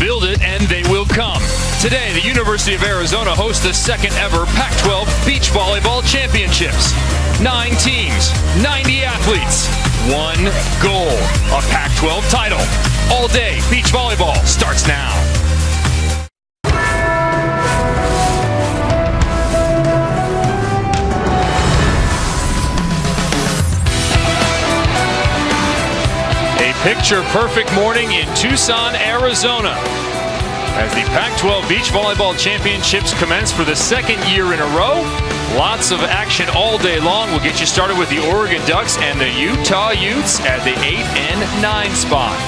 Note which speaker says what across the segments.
Speaker 1: Build it and they will come. Today, the University of Arizona hosts the second ever Pac-12 Beach Volleyball Championships. 9 teams, 90 athletes, one goal, a Pac-12 title. All day beach volleyball starts now. A picture-perfect morning in Tucson, Arizona, as the Pac-12 Beach Volleyball Championships commence for the second year in a row. Lots of action all day long. We'll get you started with the Oregon Ducks and the Utah Utes at the 8 and 9 spot.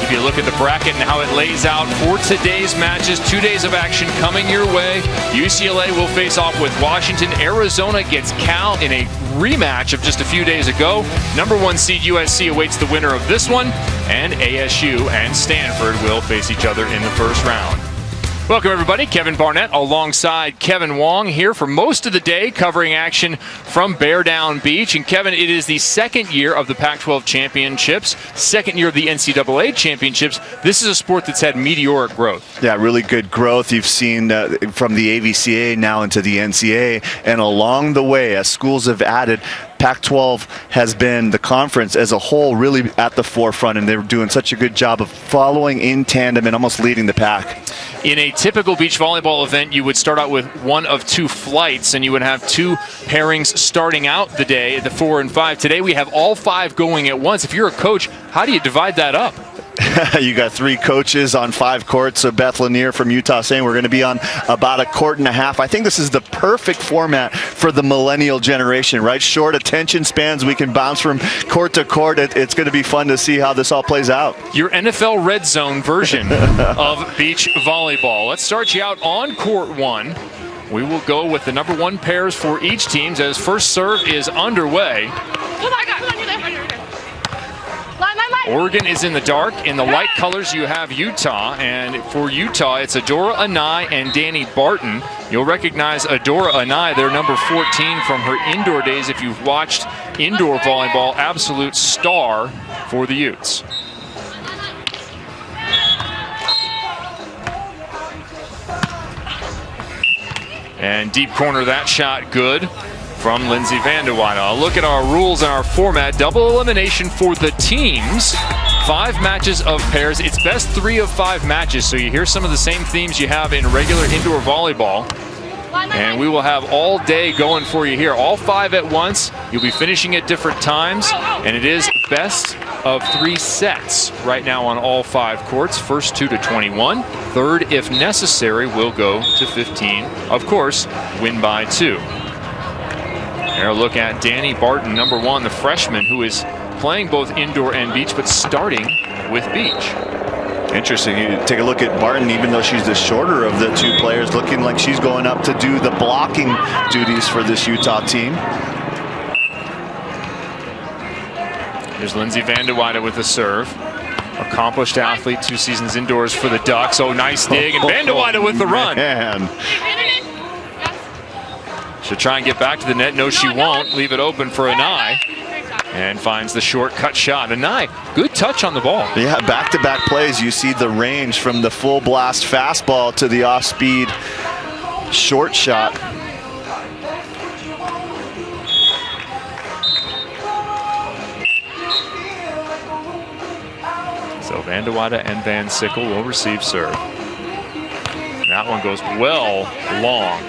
Speaker 1: If you look at the bracket and how it lays out for today's matches, 2 days of action coming your way. UCLA will face off with Washington. Arizona gets Cal in a rematch of just a few days ago. Number 1 seed USC awaits the winner of this one, and ASU and Stanford will face each other in the first round. Welcome, everybody. Kevin Barnett alongside Kevin Wong here for most of the day, covering action from Bear Down Beach. And Kevin, it is the second year of the Pac-12 Championships, second year of the NCAA Championships. This is a sport that's had meteoric growth.
Speaker 2: Yeah, really good growth. You've seen from the AVCA now into the NCAA, and along the way, as schools have added, Pac-12 has been, the conference as a whole, really at the forefront, and they're doing such a good job of following in tandem and almost leading the pack.
Speaker 1: In a typical beach volleyball event, you would start out with one of two flights, and you would have two pairings starting out the day at the 4 and 5. Today, we have all 5 going at once. If you're a coach, how do you divide that up?
Speaker 2: You got 3 coaches on 5 courts. So Beth Lanier from Utah saying we're going to be on about a court and a half. I think this is the perfect format for the millennial generation, right? Short attention spans. We can bounce from court to court. It's going to be fun to see how this all plays out.
Speaker 1: Your NFL Red Zone version of beach volleyball. Let's start you out on court 1. We will go with the number 1 pairs for each team as first serve is underway. Oregon is in the dark. In the light colors, you have Utah. And for Utah, it's Adora Anai and Danny Barton. You'll recognize Adora Anai, their number 14 from her indoor days. If you've watched indoor volleyball, absolute star for the Utes. And deep corner, that shot good from Lindsay Vandewaide. Look at our rules and our format. Double elimination for the teams. 5 matches of pairs. It's best 3 of 5 matches. So you hear some of the same themes you have in regular indoor volleyball. And we will have all day going for you here. All 5 at once. You'll be finishing at different times. And it is best of 3 sets right now on all 5 courts. First 2 to 21. Third, if necessary, will go to 15. Of course, win by 2. Here a look at Danny Barton, number 1, the freshman, who is playing both indoor and beach, but starting with beach.
Speaker 2: Interesting. You take a look at Barton, even though she's the shorter of the 2 players, looking like she's going up to do the blocking duties for this Utah team.
Speaker 1: Here's Lindsay Vandewaide with the serve. Accomplished athlete, 2 seasons indoors for the Ducks. Oh, nice dig, and Vandewaide with the run.
Speaker 2: Man.
Speaker 1: She'll try and get back to the net. No, she won't. Leave it open for Anai. And finds the shortcut shot. Anai, good touch on the ball.
Speaker 2: Yeah, back-to-back plays. You see the range from the full blast fastball to the off-speed short shot.
Speaker 1: So Vandewaide and Van Sickle will receive serve. That one goes well long.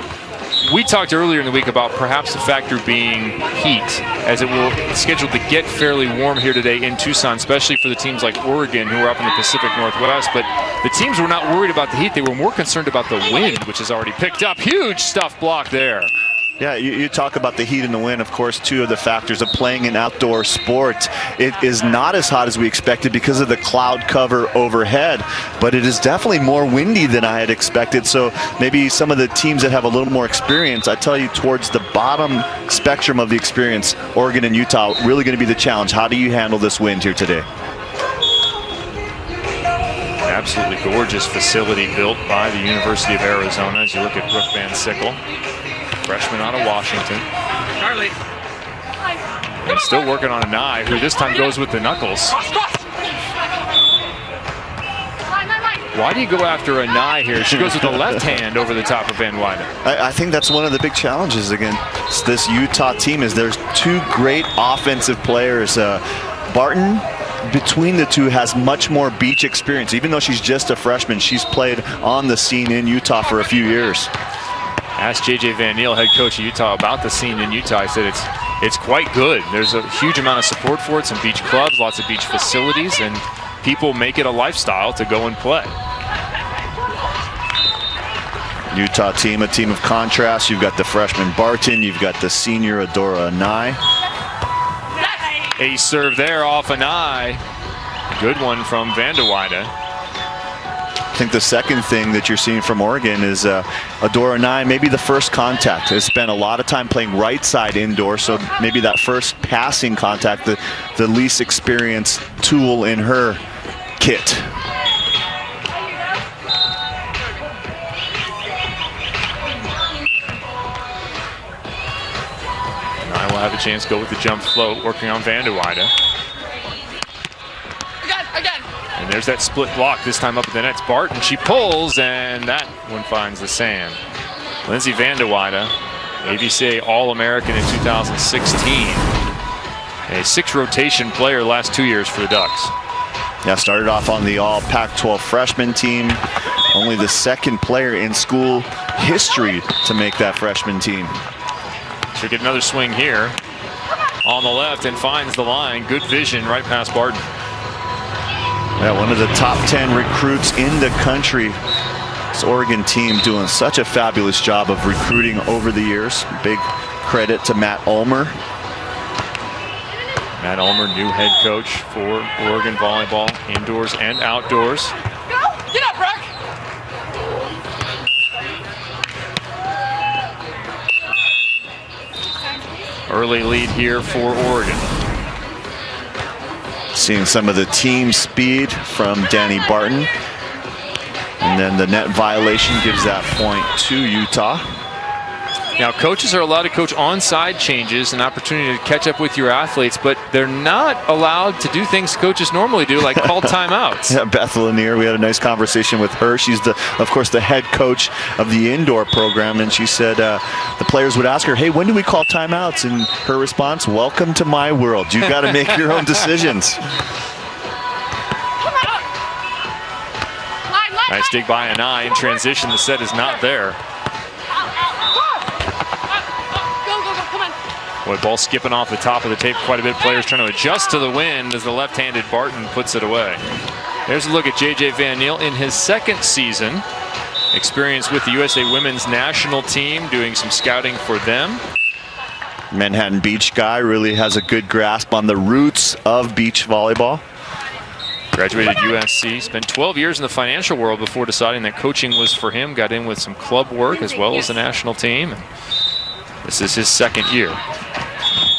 Speaker 1: We talked earlier in the week about perhaps the factor being heat, as it will scheduled to get fairly warm here today in Tucson, especially for the teams like Oregon, who are up in the Pacific Northwest. But the teams were not worried about the heat. They were more concerned about the wind, which has already picked up. Huge stuff block there.
Speaker 2: Yeah, you talk about the heat and the wind, of course, 2 of the factors of playing an outdoor sport. It is not as hot as we expected because of the cloud cover overhead, but it is definitely more windy than I had expected. So maybe some of the teams that have a little more experience, I tell you, towards the bottom spectrum of the experience, Oregon and Utah, really going to be the challenge. How do you handle this wind here today?
Speaker 1: Absolutely gorgeous facility built by the University of Arizona as you look at Brooke Van Sickle. Freshman out of Washington. Charlie. And still working on Anai, who this time goes with the knuckles. Why do you go after a Nye here? She goes with the left hand over the top of Van Wyden.
Speaker 2: I think that's one of the big challenges again. This Utah team is there's two great offensive players. Barton, between the two, has much more beach experience. Even though she's just a freshman, she's played on the scene in Utah for a few years.
Speaker 1: Asked J.J. Van Neal, head coach of Utah, about the scene in Utah. He said it's quite good. There's a huge amount of support for it, some beach clubs, lots of beach facilities, and people make it a lifestyle to go and play.
Speaker 2: Utah team, a team of contrast. You've got the freshman Barton, you've got the senior Adora Nye.
Speaker 1: Ace serve there off Nye. Good one from Van Wyden.
Speaker 2: I think the second thing that you're seeing from Oregon is Adora Nye, maybe the first contact. Has spent a lot of time playing right side indoor, so maybe that first passing contact, the least experienced tool in her kit.
Speaker 1: Nye will have a chance to go with the jump float, working on Van Wyden. And there's that split block, this time up at the net's Barton. She pulls, and that one finds the sand. Lindsay Van Wyden, ABCA All-American in 2016. A 6-rotation player last 2 years for the Ducks.
Speaker 2: Yeah, started off on the all Pac-12 freshman team. Only the second player in school history to make that freshman team.
Speaker 1: She'll get another swing here on the left and finds the line. Good vision right past Barton.
Speaker 2: Yeah, one of the top 10 recruits in the country. This Oregon team doing such a fabulous job of recruiting over the years. Big credit to Matt Ulmer.
Speaker 1: Matt Ulmer, new head coach for Oregon volleyball, indoors and outdoors.
Speaker 3: Go! Get up, Brock!
Speaker 1: Early lead here for Oregon.
Speaker 2: Seeing some of the team speed from Danny Barton. And then the net violation gives that point to Utah.
Speaker 1: Now, coaches are allowed to coach onside changes, an opportunity to catch up with your athletes, but they're not allowed to do things coaches normally do, like call timeouts.
Speaker 2: Yeah, Beth Lanier, we had a nice conversation with her. She's, of course, the head coach of the indoor program, and she said the players would ask her, hey, when do we call timeouts? And her response, welcome to my world. You've got to make your own decisions.
Speaker 1: Nice dig by Nye in transition. The set is not there. Boy, ball skipping off the top of the tape quite a bit. Players trying to adjust to the wind as the left-handed Barton puts it away. There's a look at J.J. Van Neal in his second season. Experience with the USA Women's National Team, doing some scouting for them.
Speaker 2: Manhattan Beach guy, really has a good grasp on the roots of beach volleyball.
Speaker 1: Graduated USC, spent 12 years in the financial world before deciding that coaching was for him. Got in with some club work as well as the national team. This is his second year.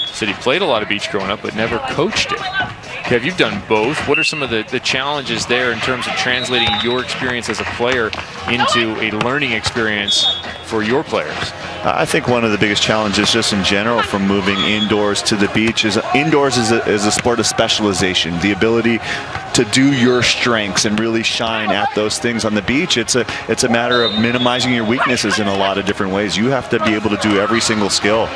Speaker 1: Said he played a lot of beach growing up, but never coached it. Kev, you've done both. What are some of the challenges there in terms of translating your experience as a player into a learning experience for your players?
Speaker 2: I think one of the biggest challenges just in general from moving indoors to the beach is indoors is a sport of specialization. The ability to do your strengths and really shine at those things. On the beach, it's a matter of minimizing your weaknesses in a lot of different ways. You have to be able to do every single skill.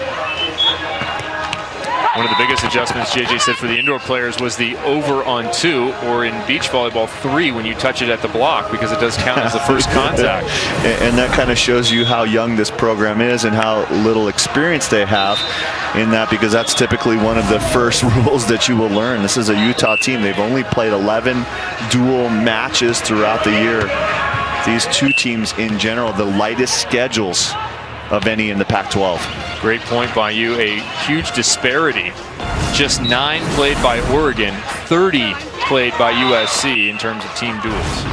Speaker 1: One of the biggest adjustments, JJ said, for the indoor players was the over on 2, or in beach volleyball 3 when you touch it at the block, because it does count as the first contact.
Speaker 2: And that kind of shows you how young this program is and how little experience they have in that, because that's typically one of the first rules that you will learn. This is a Utah team. They've only played 11 dual matches throughout the year. These two teams in general, the lightest schedules of any in the Pac-12.
Speaker 1: Great point by you. A huge disparity. Just 9 played by Oregon, 30 played by USC in terms of team duels.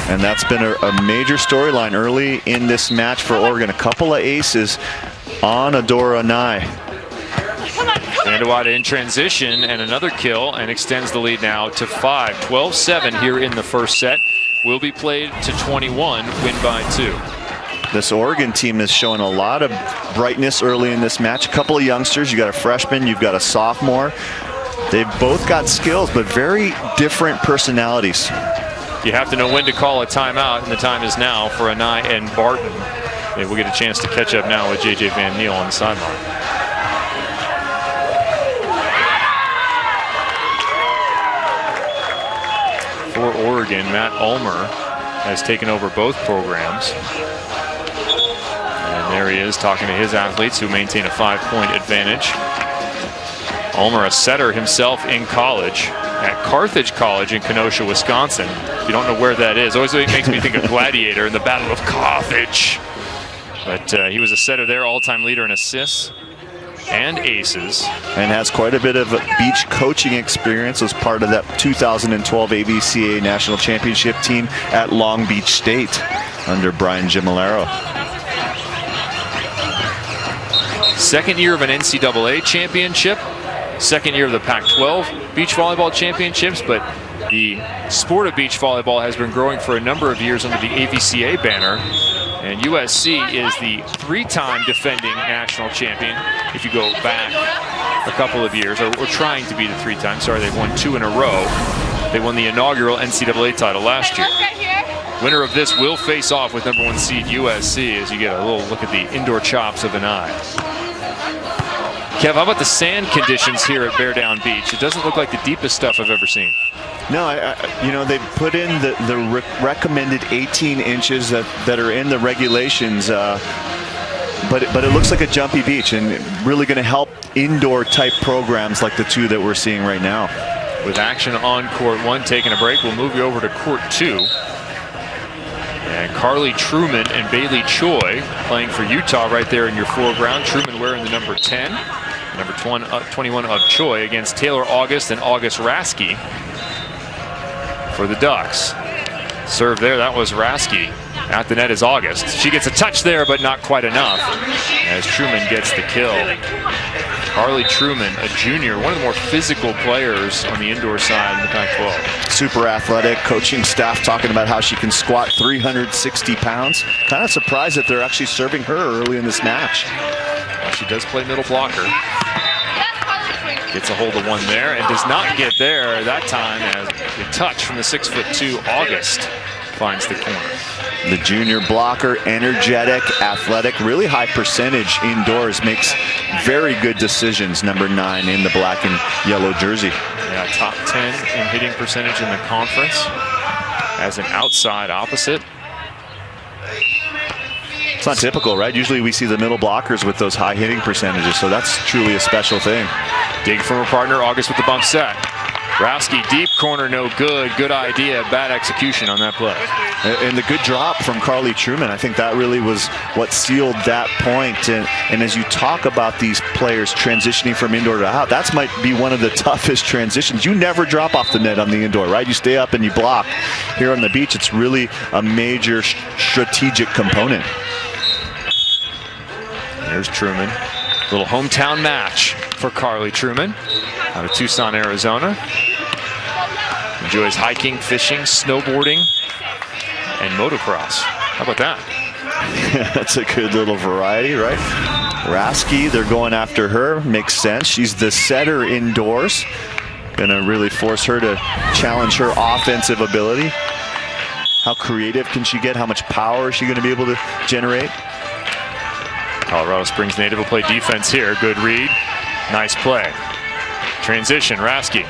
Speaker 2: And that's been a major storyline early in this match for Oregon. A couple of aces on Adora Nye.
Speaker 1: Van Wyden in transition, and another kill, and extends the lead now to 5. 12-7 here in the first set. Will be played to 21, win by 2.
Speaker 2: This Oregon team is showing a lot of brightness early in this match. A couple of youngsters. You got a freshman, you've got a sophomore. They've both got skills, but very different personalities.
Speaker 1: You have to know when to call a timeout, and the time is now for Anai and Barton. Maybe we'll get a chance to catch up now with J.J. Van Neal on the sideline. For Oregon, Matt Ulmer has taken over both programs. And there he is talking to his athletes who maintain a 5-point advantage. Ulmer, a setter himself in college at Carthage College in Kenosha, Wisconsin. If you don't know where that is, always makes me think of Gladiator in the Battle of Carthage. But he was a setter there, all-time leader in assists and aces. And
Speaker 2: has quite a bit of beach coaching experience as part of that 2012 AVCA National Championship team at Long Beach State under Brian Gimolero.
Speaker 1: Second year of an NCAA championship, second year of the Pac12 beach volleyball championships, but the sport of beach volleyball has been growing for a number of years under the AVCA banner. And USC is the 3-time defending national champion. If you go back a couple of years, or trying to be the 3-time, sorry, they've won 2 in a row. They won the inaugural NCAA title last year. Winner of this will face off with #1 seed USC as you get a little look at the indoor chops of Anai. Kev, how about the sand conditions here at Bear Down Beach? It doesn't look like the deepest stuff I've ever seen.
Speaker 2: No, you know, they put in the recommended 18 inches that are in the regulations, but it looks like a jumpy beach and really going to help indoor type programs like the 2 that we're seeing right now.
Speaker 1: With action on court 1, taking a break, we'll move you over to court 2. And Carly Truman and Bailey Choi playing for Utah right there in your foreground. Truman wearing the number 10, number 21 of Choi against Taylor August and August Rasky for the Ducks. Serve there, that was Rasky. At the net is August. She gets a touch there, but not quite enough as Truman gets the kill. Carly Truman, a junior, one of the more physical players on the indoor side in the Pac-12.
Speaker 2: Super athletic, coaching staff talking about how she can squat 360 pounds. Kind of surprised that they're actually serving her early in this match.
Speaker 1: Well, she does play middle blocker. Gets a hold of one there and does not get there that time as a touch from the 6'2" August finds the corner.
Speaker 2: The junior blocker, energetic, athletic, really high percentage indoors, makes very good decisions, number 9 in the black and yellow jersey.
Speaker 1: Yeah, top 10 in hitting percentage in the conference as an outside opposite.
Speaker 2: It's not typical, right? Usually we see the middle blockers with those high hitting percentages, so that's truly a special thing.
Speaker 1: Dig from her partner, August with the bump set. Rasky deep corner, no good. Good idea, bad execution on that play.
Speaker 2: And the good drop from Carly Truman, I think that really was what sealed that point. And as you talk about these players transitioning from indoor to out, that might be one of the toughest transitions. You never drop off the net on the indoor, right? You stay up and you block. Here on the beach, it's really a major strategic component.
Speaker 1: There's Truman. Little hometown match for Carly Truman out of Tucson, Arizona. Enjoys hiking, fishing, snowboarding, and motocross. How about that?
Speaker 2: That's a good little variety, right? Rasky, they're going after her. Makes sense. She's the setter indoors. Gonna really force her to challenge her offensive ability. How creative can she get? How much power is she gonna be able to generate?
Speaker 1: Colorado Springs native will play defense here. Good read. Nice play. Transition, Rasky.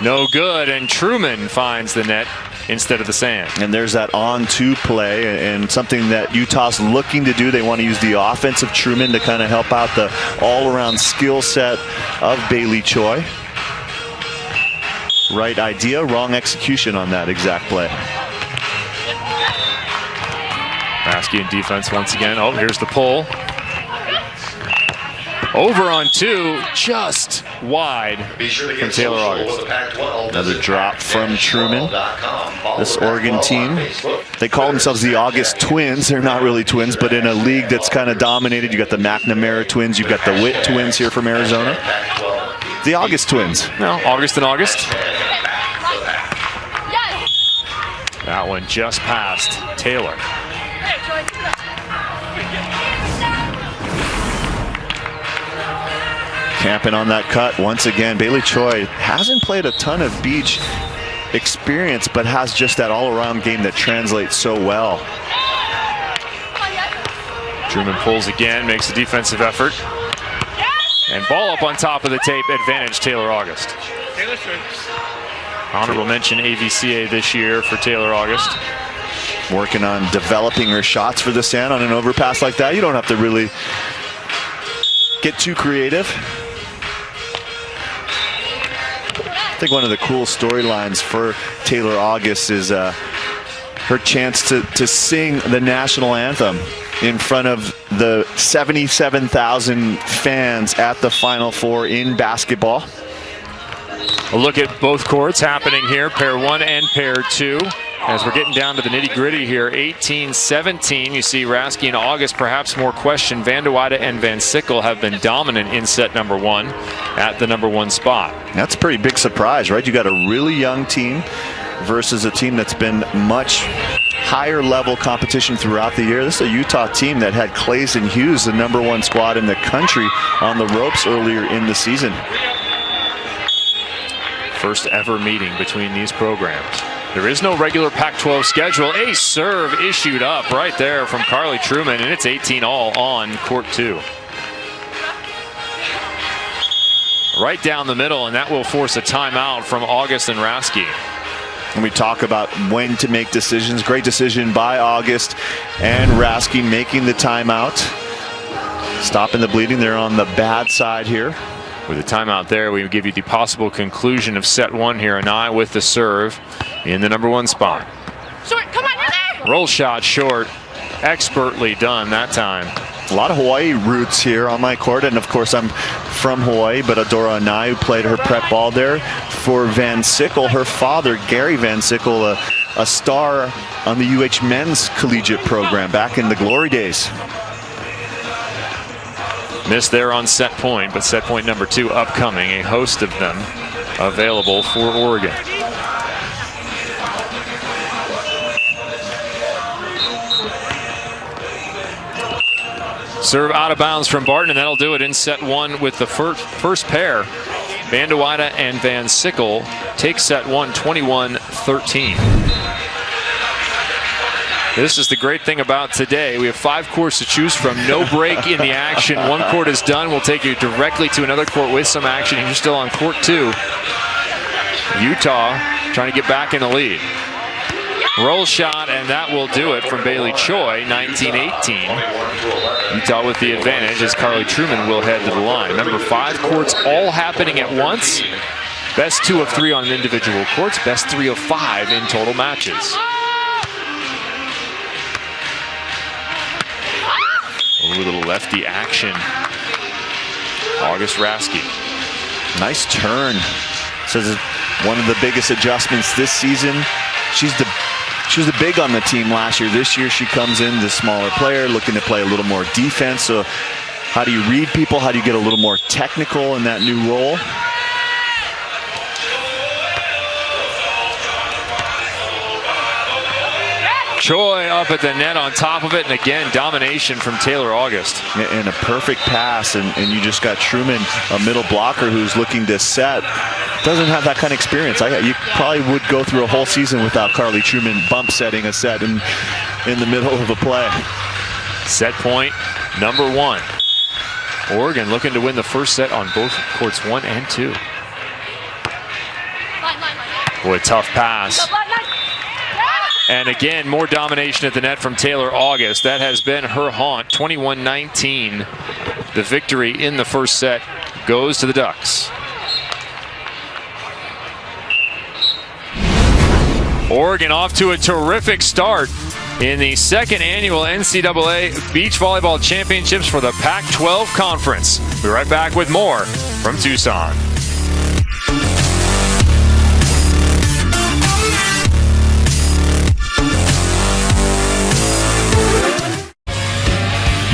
Speaker 1: No good, and Truman finds the net instead of the sand.
Speaker 2: And there's that on-2 play, and something that Utah's looking to do. They want to use the offensive Truman to kind of help out the all-around skill set of Bailey Choi. Right idea, wrong execution on that exact play.
Speaker 1: Rasky in defense once again. Oh, here's the pull. Over on 2, just wide from Taylor August.
Speaker 2: Another drop from Truman. This Oregon team, they call themselves the August Twins. They're not really twins, but in a league that's kind of dominated. You got the McNamara twins. You've got the Witt twins here from Arizona. The August Twins.
Speaker 1: No, August and August. That one just past Taylor. Camping
Speaker 2: on that cut once again. Bailey Choi hasn't played a ton of beach experience, but has just that all-around game that translates so well.
Speaker 1: Truman pulls again, makes a defensive effort. And ball up on top of the tape, advantage Taylor August. Honorable mention AVCA this year for Taylor August.
Speaker 2: Working on developing her shots for the Sand on an overpass like that. You don't have to really get too creative. I think one of the cool storylines for Taylor August is her chance to sing the national anthem in front of the 77,000 fans at the Final Four in basketball.
Speaker 1: A look at both courts happening here, pair 1 and pair 2. As we're getting down to the nitty-gritty here, 18-17, you see Rasky and August perhaps more questioned. Van de Weyde and Van Sickle have been dominant in set number 1 at the number 1 spot. That's
Speaker 2: a pretty big surprise, right? You got a really young team versus a team that's been much higher level competition throughout the year. This is a Utah team that had Clays and Hughes, the number 1 squad in the country, on the ropes earlier in the season.
Speaker 1: First ever meeting between these programs. There is no regular Pac-12 schedule. A serve issued up right there from Carly Truman, and it's 18-all on court 2. Right down the middle, and that will force a timeout from August and Rasky.
Speaker 2: And we talk about when to make decisions. Great decision by August and Rasky making the timeout. Stopping the bleeding. They're on the bad side here.
Speaker 1: With a timeout there, we give you the possible conclusion of set 1 here. Anai with the serve in the number 1 spot.
Speaker 3: Short, come on, you're there!
Speaker 1: Roll shot short. Expertly done that time.
Speaker 2: A lot of Hawaii roots here on my court, and of course I'm from Hawaii, but Adora Anai, who played her prep ball there for Van Sickle. Her father, Gary Van Sickle, a star on the UH men's collegiate program back in the glory days.
Speaker 1: Missed there on set point, but set point number 2 upcoming. A host of them available for Oregon. Serve out of bounds from Barton, and that'll do it in set 1 with the first pair. Van de Weyde and Van Sickle take set 1, 21-13. This is the great thing about today. We have 5 courts to choose from. No break in the action. 1 court is done. We'll take you directly to another court with some action. You're still on court 2. Utah trying to get back in the lead. Roll shot, and that will do it from Bailey Choi, 19-18. Utah with the advantage as Carly Truman will head to the line. Remember, 5 courts all happening at once. Best 2 of 3 on individual courts. Best 3 of 5 in total matches. A little lefty action. August Rasky.
Speaker 2: Nice turn. Says it's one of the biggest adjustments this season. She was the big on the team last year. This year she comes in, the smaller player, looking to play a little more defense. So how do you read people? How do you get a little more technical in that new role?
Speaker 1: Choi up at the net on top of it, and again, domination from Taylor August.
Speaker 2: And a perfect pass, and you just got Truman, a middle blocker who's looking to set. Doesn't have that kind of experience. You probably would go through a whole season without Carly Truman bump setting a set in the middle of a play.
Speaker 1: Set point number 1. Oregon looking to win the first set on both courts 1 and 2. Boy, tough pass. And again, more domination at the net from Taylor August. That has been her haunt. 21-19. The victory in the first set goes to the Ducks. Oregon off to a terrific start in the 2nd annual NCAA Beach Volleyball Championships for the Pac-12 Conference. We'll be right back with more from Tucson.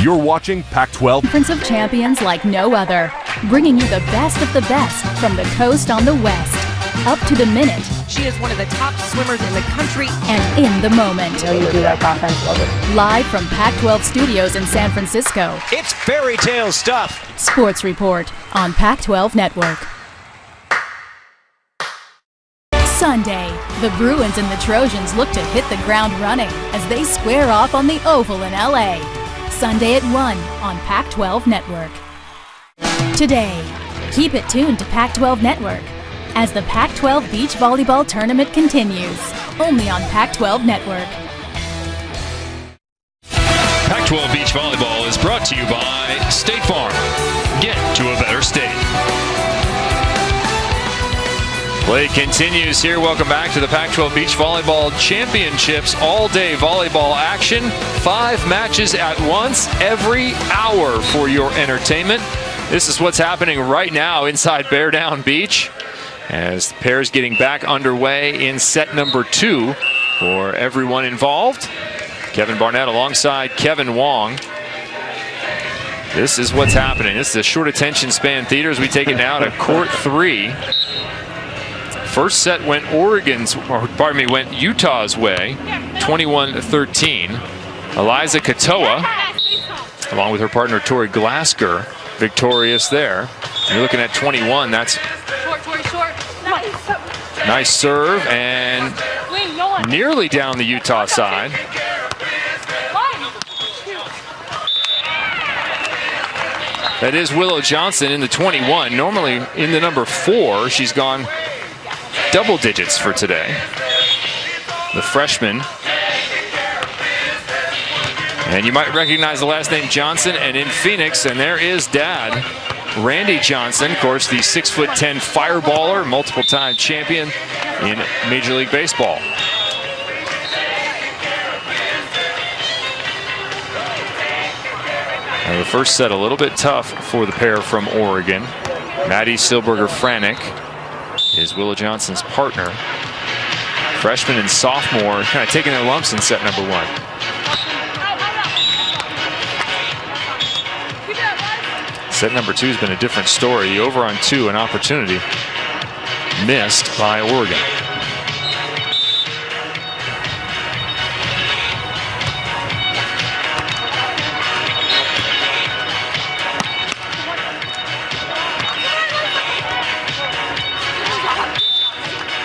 Speaker 4: You're watching Pac-12
Speaker 5: Conference of Champions like no other, bringing you the best of the best from the coast on the west, up to the minute.
Speaker 6: She is one of the top swimmers in the country.
Speaker 5: And in the moment.
Speaker 7: You do like offense, love it.
Speaker 5: Live from Pac-12 Studios in San Francisco.
Speaker 8: It's fairy tale stuff.
Speaker 5: Sports Report on Pac-12 Network. Sunday, the Bruins and the Trojans look to hit the ground running as they square off on the Oval in LA. Sunday at 1 on PAC12 Network. Today, keep it tuned to PAC12 Network as the PAC12 Beach Volleyball Tournament continues, only on PAC12 Network.
Speaker 1: PAC12 Beach Volleyball is brought to you by State Farm. Get to a better state. Play continues here. Welcome back to the PAC12 Beach Volleyball Championships. All-day volleyball action. 5 matches at once every hour for your entertainment. This is what's happening right now inside Bear Down Beach as the pairs getting back underway in set number 2 for everyone involved. Kevin Barnett alongside Kevin Wong. This is what's happening. This is a short attention span theater as we take it now to court 3. First set went went Utah's way, 21-13. Eliza Katoa, along with her partner Tori Glasker, victorious there. You're looking at 21. That's nice serve and nearly down the Utah side. That is Willow Johnson in the 21. Normally in the number 4, she's gone double digits for today. The freshman. And you might recognize the last name Johnson, and in Phoenix, and there is Dad, Randy Johnson, of course, the 6'10" fireballer, multiple-time champion in Major League Baseball. Now the first set a little bit tough for the pair from Oregon. Maddie Silberger-Franick is Willow Johnson's partner. Freshman and sophomore kind of taking their lumps in set number 1. Set number 2 has been a different story. The over on 2, an opportunity missed by Oregon.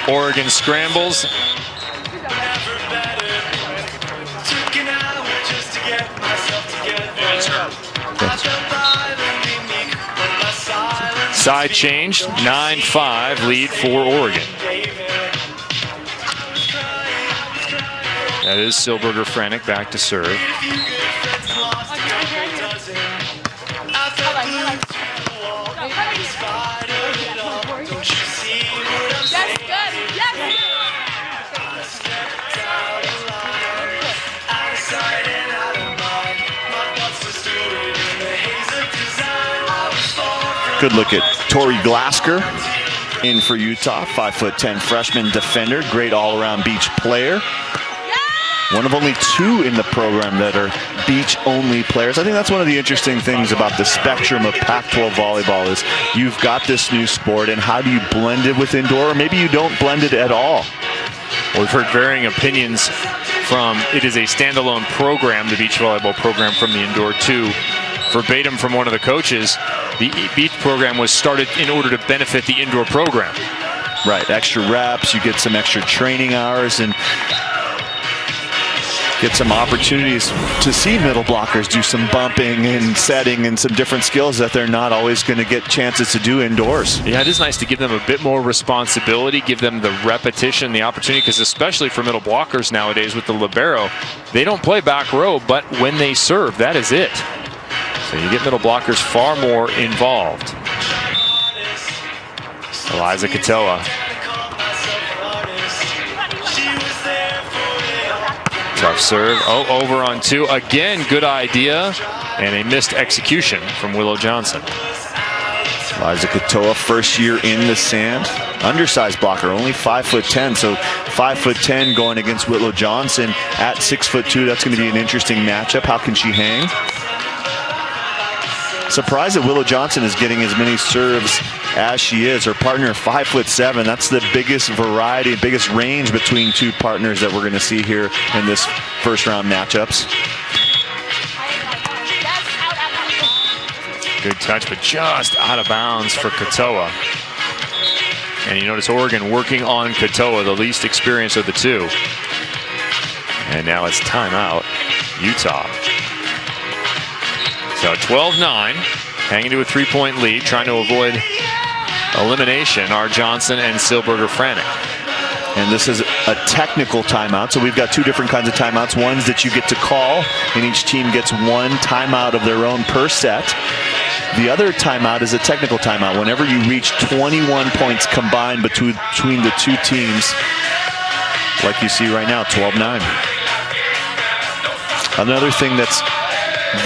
Speaker 1: Oregon scrambles. Side change, 9-5 lead for Oregon. That is Silberger-Franick back to serve.
Speaker 2: Good look at Tori Glasker in for Utah, 5'10" freshman defender, great all-around beach player. One of only 2 in the program that are beach-only players. I think that's one of the interesting things about the spectrum of Pac-12 volleyball is you've got this new sport, and how do you blend it with indoor, or maybe you don't blend it at all.
Speaker 1: Well, we've heard varying opinions from it is a standalone program, the beach volleyball program from the indoor, to verbatim from one of the coaches, the beach program was started in order to benefit the indoor program.
Speaker 2: Right, extra reps, you get some extra training hours, and get some opportunities to see middle blockers do some bumping and setting and some different skills that they're not always going to get chances to do indoors.
Speaker 1: Yeah, it is nice to give them a bit more responsibility, give them the repetition, the opportunity, because especially for middle blockers nowadays with the libero, they don't play back row, but when they serve, that is it. So you get middle blockers far more involved. Eliza Katoa. Tough serve. Oh, over on 2. Again, good idea. And a missed execution from Willow Johnson.
Speaker 2: Eliza Katoa, first year in the sand. Undersized blocker, only 5'10", so 5'10" going against Willow Johnson at 6'2". That's going to be an interesting matchup. How can she hang? Surprised that Willow Johnson is getting as many serves as she is. Her partner, 5'7". That's the biggest variety, biggest range between 2 partners that we're going to see here in this first round matchups. Good touch, but just out of bounds for Katoa.
Speaker 1: And you notice Oregon working on Katoa, the least experienced of the two. And now it's timeout, Utah. So 12-9, hanging to a 3-point lead, trying to avoid elimination are Johnson and Silberger-Franek.
Speaker 2: And this is a technical timeout, so we've got two different kinds of timeouts. One's that you get to call, and each team gets one timeout of their own per set. The other timeout is a technical timeout. Whenever you reach 21 points combined between the two teams, like you see right now, 12-9. Another thing that's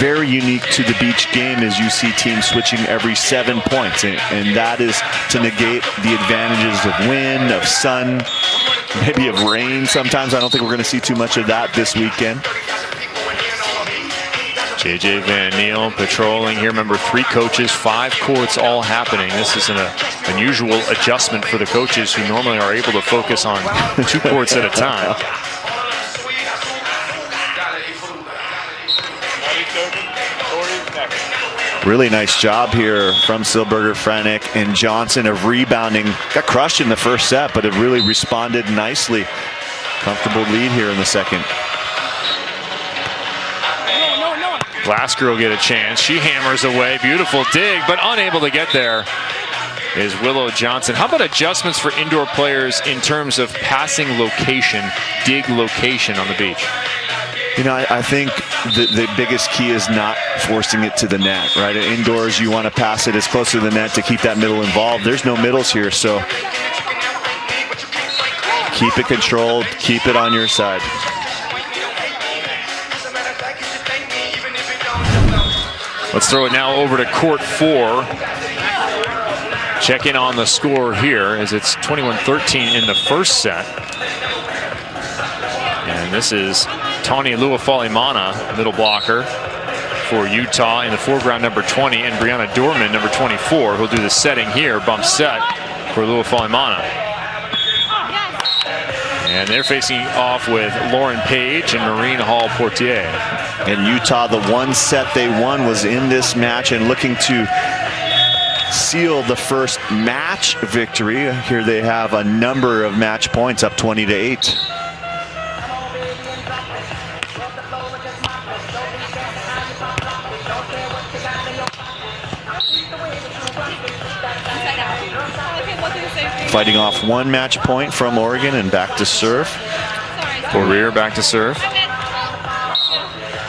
Speaker 2: very unique to the beach game is you see teams switching every 7 points, and that is to negate the advantages of wind, of sun, maybe of rain sometimes. I don't think we're going to see too much of that this weekend.
Speaker 1: JJ Van Neal patrolling here. Remember, 3 coaches, 5 courts all happening. This is an unusual adjustment for the coaches who normally are able to focus on 2 courts at a time.
Speaker 2: Really nice job here from Silberger-Franek and Johnson of rebounding. Got crushed in the first set, but have really responded nicely. Comfortable lead here in the second.
Speaker 1: Glasker will get a chance. She hammers away. Beautiful dig, but unable to get there is Willow Johnson. How about adjustments for indoor players in terms of passing location, dig location on the beach?
Speaker 2: You know, I think the biggest key is not forcing it to the net, right? Indoors, you want to pass it as close to the net to keep that middle involved. There's no middles here, so keep it controlled, keep it on your side.
Speaker 1: Let's throw it now over to court 4. Check in on the score here as it's 21-13 in the first set. And this is Tawny Luafalimana, middle blocker for Utah in the foreground, number 20, and Brianna Dorman, number 24, who'll do the setting here, bump set for Luafalimana. And they're facing off with Lauren Page and Maureen Hall-Portier.
Speaker 2: And Utah, the one set they won was in this match and looking to seal the first match victory. Here they have a number of match points, up 20-8. Fighting off one match point from Oregon and back to serve.
Speaker 1: Poirier back to serve.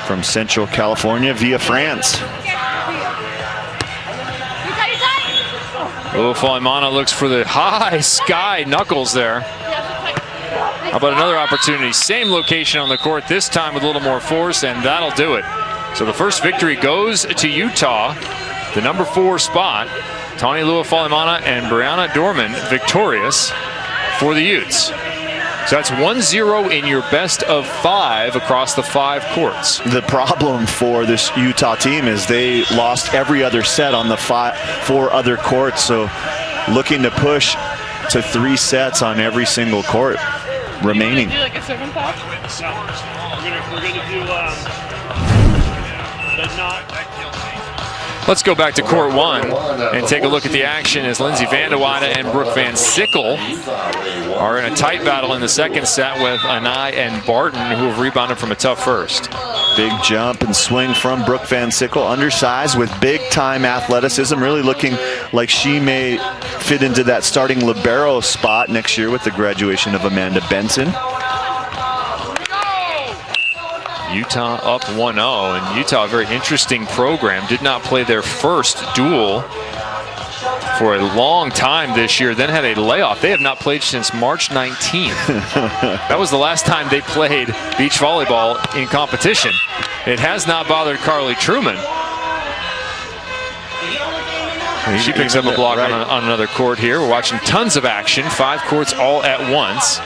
Speaker 2: From Central California via France.
Speaker 1: Luafalimana looks for the high sky knuckles there. How about another opportunity? Same location on the court, this time with a little more force, and that'll do it. So the first victory goes to Utah, the number 4 spot. Tawny Luafalimana and Brianna Dorman victorious for the Utes. So that's 1-0 in your best of 5 across the 5 courts.
Speaker 2: The problem for this Utah team is they lost every other set on the 4 other courts. So looking to push to 3 sets on every single court remaining.
Speaker 3: Do like a 7-pack? We're gonna do the knot.
Speaker 1: Let's go back to court 1 and take a look at the action as Lindsay Vandewaide and Brooke Van Sickle are in a tight battle in the second set with Anai and Barton, who have rebounded from a tough first.
Speaker 2: Big jump and swing from Brooke Van Sickle, undersized with big-time athleticism, really looking like she may fit into that starting libero spot next year with the graduation of Amanda Benson.
Speaker 1: Utah up 1-0, and Utah, a very interesting program, did not play their first duel for a long time this year, then had a layoff. They have not played since March 19th. That was the last time they played beach volleyball in competition. It has not bothered Carly Truman. She picks up a block on another court here. We're watching tons of action, 5 courts all at once.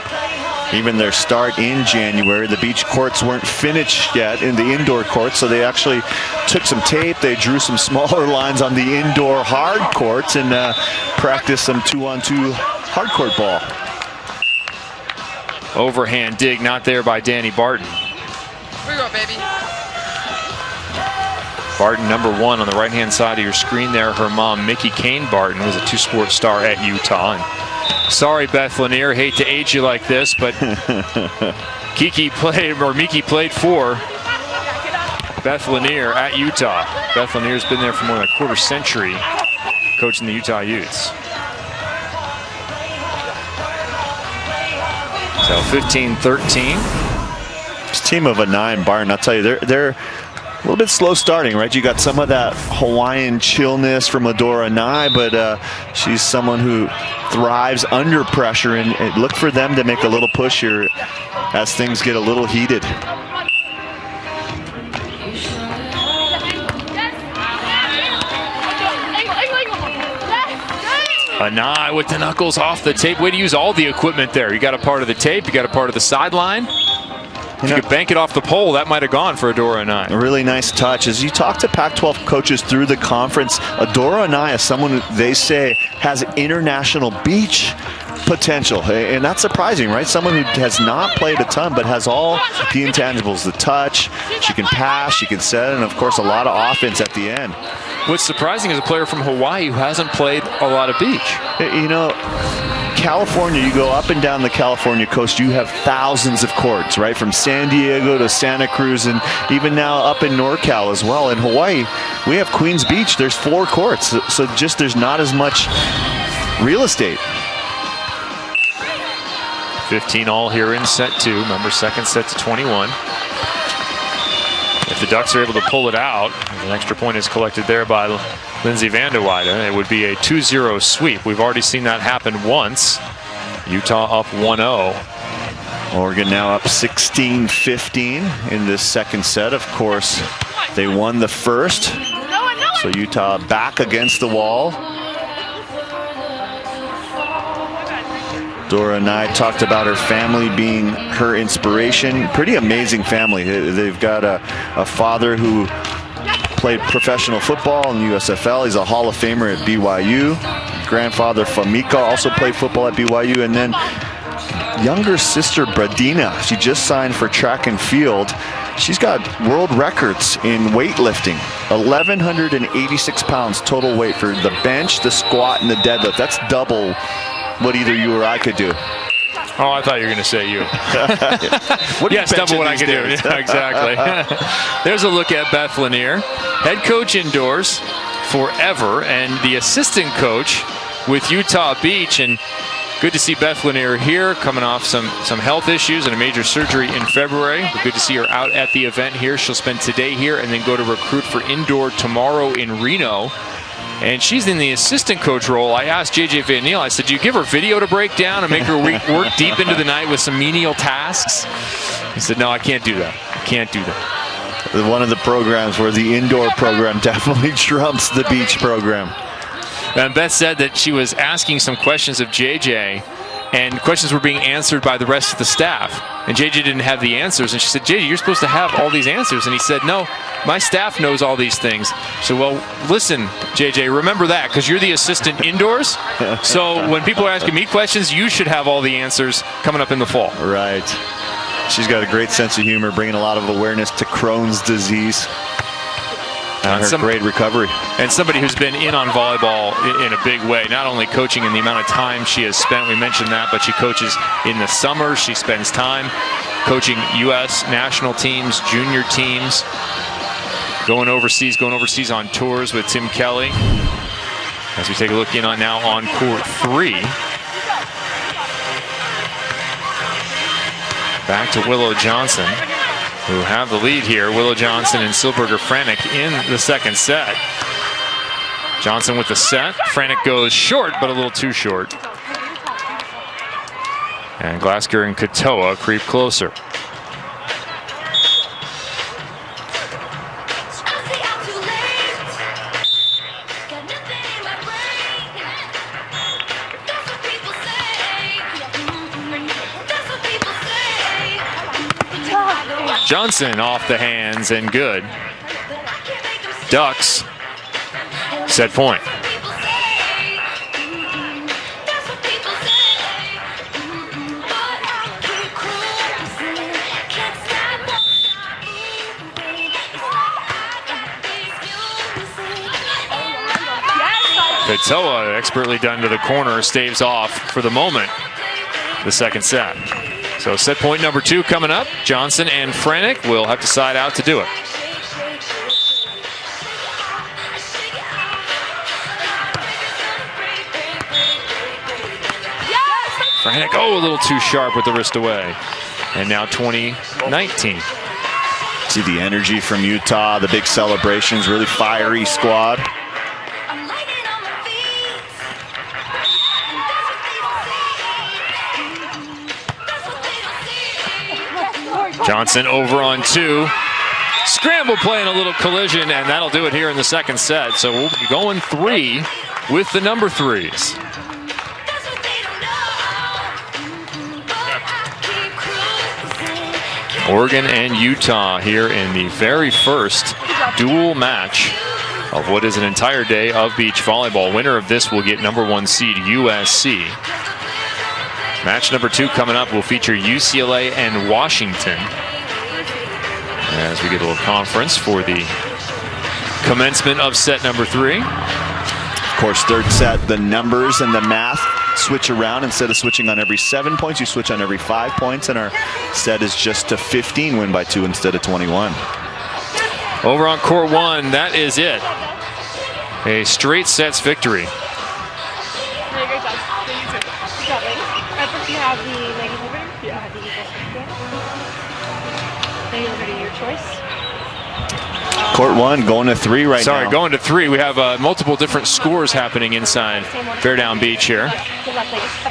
Speaker 2: Even their start in January, the beach courts weren't finished yet in the indoor courts, so they actually took some tape, they drew some smaller lines on the indoor hard courts and practiced some 2-on-2 hard court ball.
Speaker 1: Overhand dig, not there by Danny Barton.
Speaker 3: Here we go, baby.
Speaker 1: Barton, number 1 on the right-hand side of your screen there. Her mom, Mickey Kane Barton, was a 2-sport star at Utah. And Sorry, Beth Lanier, hate to age you like this, but Miki played for Beth Lanier at Utah. Beth Lanier's been there for more than a quarter century coaching the Utah Utes. So 15-13.
Speaker 2: This team of a 9, Barton, I'll tell you, they're a little bit slow starting, right? You got some of that Hawaiian chillness from Adora Nye, but she's someone who thrives under pressure, and look for them to make a little push here as things get a little heated.
Speaker 1: Anai with the knuckles off the tape. Way to use all the equipment there. You got a part of the tape, you got a part of the sideline. If you could bank it off the pole, that might have gone for Adora Anai.
Speaker 2: A really nice touch. As you talk to Pac-12 coaches through the conference, Adora Anai is someone who they say has international beach potential, and that's surprising, right? Someone who has not played a ton but has all the intangibles, the touch, she can pass, she can set, and of course a lot of offense at the end.
Speaker 1: What's surprising is a player from Hawaii who hasn't played a lot of beach.
Speaker 2: You know, California, you go up and down the California coast, you have thousands of courts, right? From San Diego to Santa Cruz, and even now up in NorCal as well. In Hawaii, we have Queens Beach. There's 4 courts, so just there's not as much real estate.
Speaker 1: 15 all here in set 2. Remember, second set to 21. If the Ducks are able to pull it out, an extra point is collected there by Lindsay Vanderweide. It would be a 2-0 sweep. We've already seen that happen once. Utah up 1-0.
Speaker 2: Oregon now up 16-15 in this second set. Of course, they won the first. So Utah back against the wall. Dora and I talked about her family being her inspiration. Pretty amazing family. They've got a father who played professional football in USFL. He's a Hall of Famer at BYU. Grandfather Famika also played football at BYU. And then younger sister Bradina, she just signed for track and field. She's got world records in weightlifting. 1,186 pounds total weight for the bench, the squat, and the deadlift. That's double what either you or I could do.
Speaker 1: Oh, I thought you were going to say you. Yes, double what I could do. Yeah, exactly. There's a look at Beth Lanier, head coach indoors forever, and the assistant coach with Utah Beach. And good to see Beth Lanier here, coming off some health issues and a major surgery in February. But good to see her out at the event here. She'll spend today here and then go to recruit for indoor tomorrow in Reno. And she's in the assistant coach role. I asked JJ Van Neal, I said, do you give her video to break down and make her work deep into the night with some menial tasks? He said, no, I can't do that. I can't do that.
Speaker 2: One of the programs where the indoor program definitely trumps the beach program.
Speaker 1: And Beth said that she was asking some questions of JJ, and questions were being answered by the rest of the staff. And JJ didn't have the answers. And she said, JJ, you're supposed to have all these answers. And he said, no, my staff knows all these things. So, well, listen, JJ, remember that, because you're the assistant indoors. So when people are asking me questions, you should have all the answers coming up in the fall.
Speaker 2: Right. She's got a great sense of humor, bringing a lot of awareness to Crohn's disease. And her great recovery.
Speaker 1: And somebody who's been in on volleyball in a big way, not only coaching in the amount of time she has spent, we mentioned that, but she coaches in the summer. She spends time coaching U.S. national teams, junior teams, going overseas on tours with Tim Kelly. As we take a look in on now on court 3. Back to Willow Johnson, who have the lead here. Willow Johnson and Silberger Franek in the second set. Johnson with the set. Franek goes short, but a little too short. And Glasker and Katoa creep closer. Johnson off the hands and good. Ducks set point. Petoa, expertly done to the corner, staves off for the moment the second set. So set point number 2 coming up. Johnson and Franick will have to side out to do it. Franick, a little too sharp with the wrist away. And now 20-19.
Speaker 2: See the energy from Utah, the big celebrations, really fiery squad.
Speaker 1: Johnson over on 2. Scramble play and a little collision, and that'll do it here in the second set. So we'll be going 3 with the number 3s. Oregon and Utah here in the very first dual match of what is an entire day of beach volleyball. Winner of this will get number 1 seed USC. Match number 2 coming up will feature UCLA and Washington as we get a little conference for the commencement of set number 3.
Speaker 2: Of course, third set, the numbers and the math switch around. Instead of switching on every 7 points, you switch on every 5 points, and our set is just a 15 win by 2 instead of 21.
Speaker 1: Over on court 1, that is it. A straight sets victory.
Speaker 4: Great job. Thank you too. Good job, ladies. I think you have the ladies over here. You have the eagles over here. Your choice.
Speaker 2: Court 1 going to 3 right now.
Speaker 1: Sorry, going to 3. We have multiple different scores happening inside Fairdown Beach here.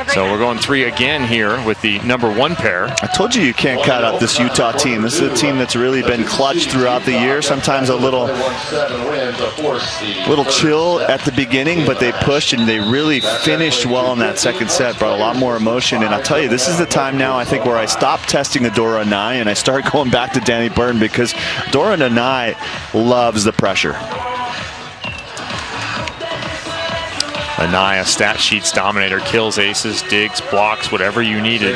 Speaker 1: So we're going 3 again here with the number 1 pair.
Speaker 2: I told you can't cut out this Utah team. This is a team that's really been clutch throughout the year. Sometimes a little chill at the beginning, but they pushed and they really finished well in that second set. Brought a lot more emotion. And I'll tell you, this is the time now, I think, where I stop testing Adora Anai and I start going back to Danny Barton, because Adora Anai loves the pressure.
Speaker 1: Anaya, stat sheets dominator, kills, aces, digs, blocks, whatever you needed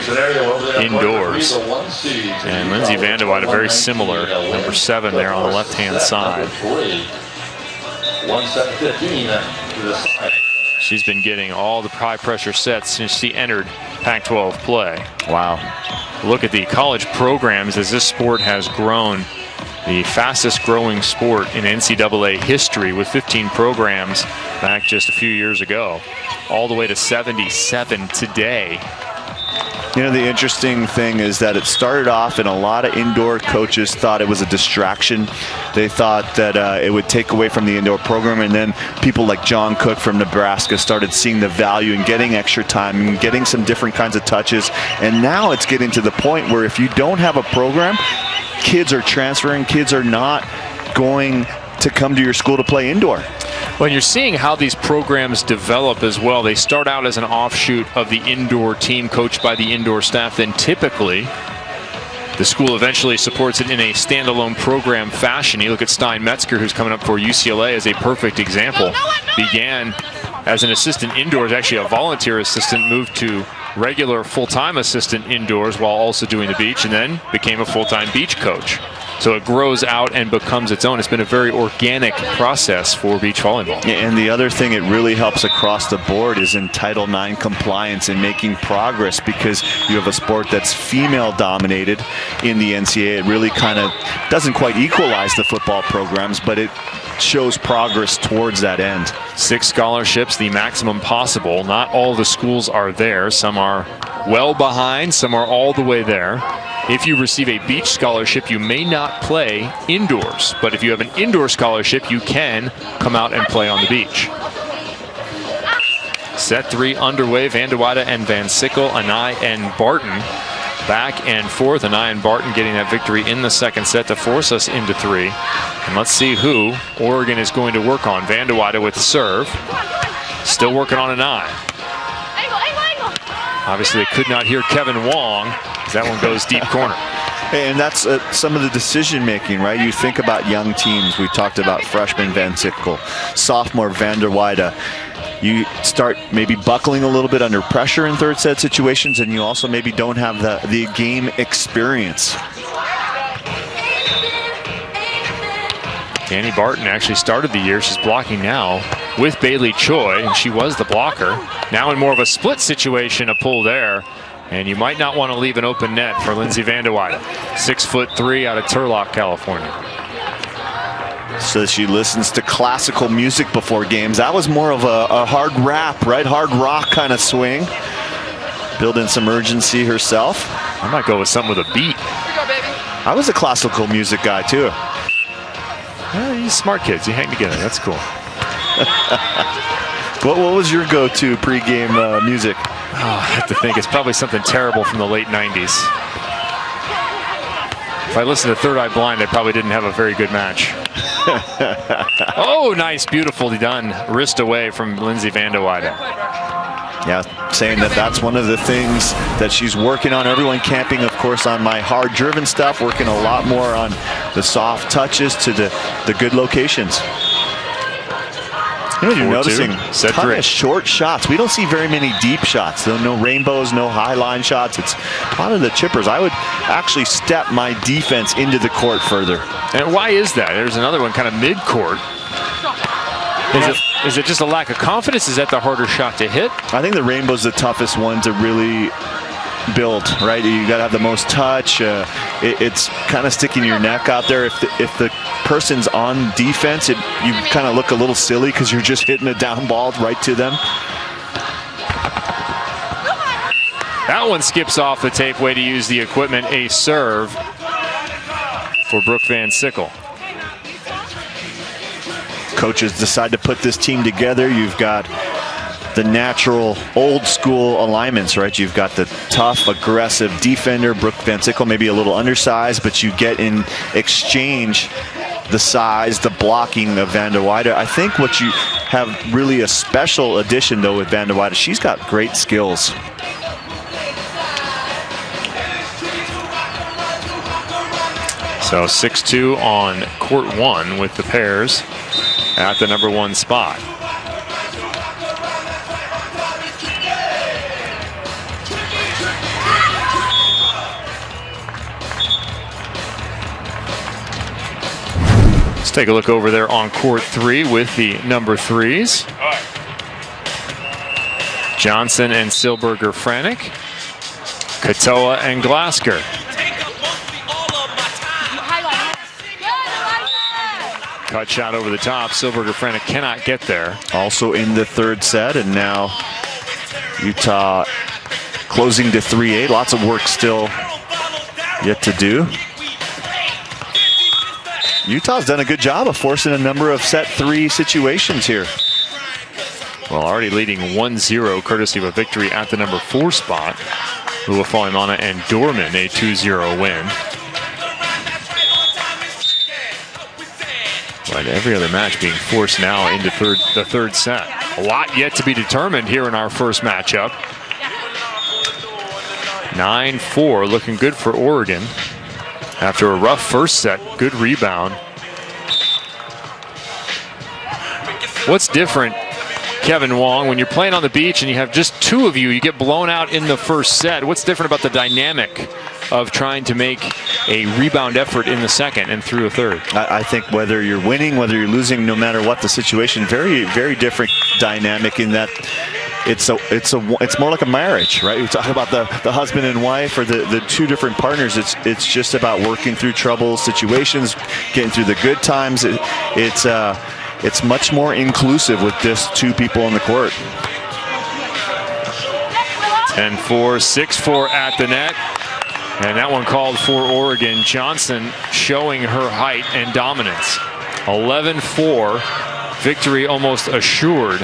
Speaker 1: indoors. And Lindsay Vanderwaide, very similar, number 7 there on the left-hand side. She's been getting all the high-pressure sets since she entered Pac-12 play.
Speaker 2: Wow.
Speaker 1: Look at the college programs as this sport has grown. The fastest growing sport in NCAA history, with 15 programs back just a few years ago, all the way to 77 today.
Speaker 2: You know, the interesting thing is that it started off and a lot of indoor coaches thought it was a distraction. They thought that it would take away from the indoor program, and then people like John Cook from Nebraska started seeing the value in getting extra time and getting some different kinds of touches. And now it's getting to the point where if you don't have a program, kids are transferring, kids are not going to come to your school to play indoor.
Speaker 1: Well, you're seeing how these programs develop as well. They start out as an offshoot of the indoor team coached by the indoor staff. Then typically the school eventually supports it in a standalone program fashion. You look at Stein Metzger, who's coming up for UCLA, as a perfect example. Began as an assistant indoors, actually a volunteer assistant, moved to regular full-time assistant indoors while also doing the beach, and then became a full-time beach coach. So it grows out and becomes its own. It's been a very organic process for beach volleyball.
Speaker 2: And the other thing it really helps across the board is in Title IX compliance and making progress, because you have a sport that's female dominated in the NCAA. It really kind of doesn't quite equalize the football programs, but it shows progress towards that end.
Speaker 1: 6 scholarships, the maximum possible. Not all the schools are there. Some are well behind, some are all the way there. If you receive a beach scholarship, you may not play indoors, but if you have an indoor scholarship, you can come out and play on the beach. Set 3 underway. Vanderwaide and Van Sickle, Anai and Barton back and forth. Anai and Barton getting that victory in the second set to force us into 3. And let's see who Oregon is going to work on. Vanderwaide with the serve. Still working on Anai. Obviously, they could not hear Kevin Wong, as that one goes deep corner.
Speaker 2: And that's some of the decision making, right? You think about young teams. We talked about freshman Van Sickle, sophomore Vanderwaide. You start maybe buckling a little bit under pressure in third set situations, and you also maybe don't have the game experience.
Speaker 1: Danny Barton actually started the year. She's blocking now. with Bailey Choi, and she was the blocker. Now in more of a split situation, a pull there. And you might not want to leave an open net for Lindsay Vanderweide. 6'3" out of Turlock, California.
Speaker 2: So she listens to classical music before games. That was more of a hard rap, right? Hard rock kind of swing. Build in some urgency herself.
Speaker 1: I might go with something with a beat.
Speaker 2: I was a classical music guy too.
Speaker 1: Well, you smart kids, you hang together, that's cool.
Speaker 2: What was your go-to pregame music?
Speaker 1: Oh, I have to think. It's probably something terrible from the late 90s. If I listened to Third Eye Blind, I probably didn't have a very good match. Oh, nice, beautifully done. Wrist away from Lindsay Vanderweide.
Speaker 2: Yeah, saying that's one of the things that she's working on. Everyone camping, of course, on my hard-driven stuff, working a lot more on the soft touches to the good locations. You know, you're noticing a ton of short shots. We don't see very many deep shots. No rainbows, no high line shots. It's a lot of the chippers. I would actually step my defense into the court further.
Speaker 1: And why is that? There's another one kind of mid-court. Is it just a lack of confidence? Is that the harder shot to hit?
Speaker 2: I think the rainbow's the toughest one to really build, right? You got to have the most touch. It's kind of sticking your neck out there. If the person's on defense, you kind of look a little silly because you're just hitting a down ball right to them.
Speaker 1: That one skips off the tape. Way to use the equipment. A serve for Brooke Van Sickle.
Speaker 2: Coaches decide to put this team together. You've got the natural old school alignments, right? You've got the tough, aggressive defender, Brooke Van Sickle, maybe a little undersized, but you get in exchange the size, the blocking of Vanderweide. I think what you have really a special addition though with Vanderweide, she's got great skills.
Speaker 1: So 6-2 on court one with the pairs at the number one spot. Let's take a look over there on court three with the number threes. Johnson and Silberger Franick. Katoa and Glasker. Cut shot over the top. Silberger Franick cannot get there.
Speaker 2: Also in the third set, and now Utah closing to 3-8. Lots of work still yet to do. Utah's done a good job of forcing a number of set three situations here.
Speaker 1: Well, already leading 1-0 courtesy of a victory at the number 4 spot. Uafaimana and Dorman a 2-0 win. But every other match being forced now into the third set. A lot yet to be determined here in our first matchup. 9-4, looking good for Oregon. After a rough first set, good rebound. What's different, Kevin Wong, when you're playing on the beach and you have just two of you, you get blown out in the first set. What's different about the dynamic of trying to make a rebound effort in the second and through a third?
Speaker 2: I think whether you're winning, whether you're losing, no matter what the situation, very, very different dynamic in that it's more like a marriage, right? You talk about the husband and wife or the two different partners. It's just about working through trouble situations, getting through the good times. It's much more inclusive with just two people on the court.
Speaker 1: 10-4, 6-4 at the net. And that one called for Oregon. Johnson showing her height and dominance. 11-4, victory almost assured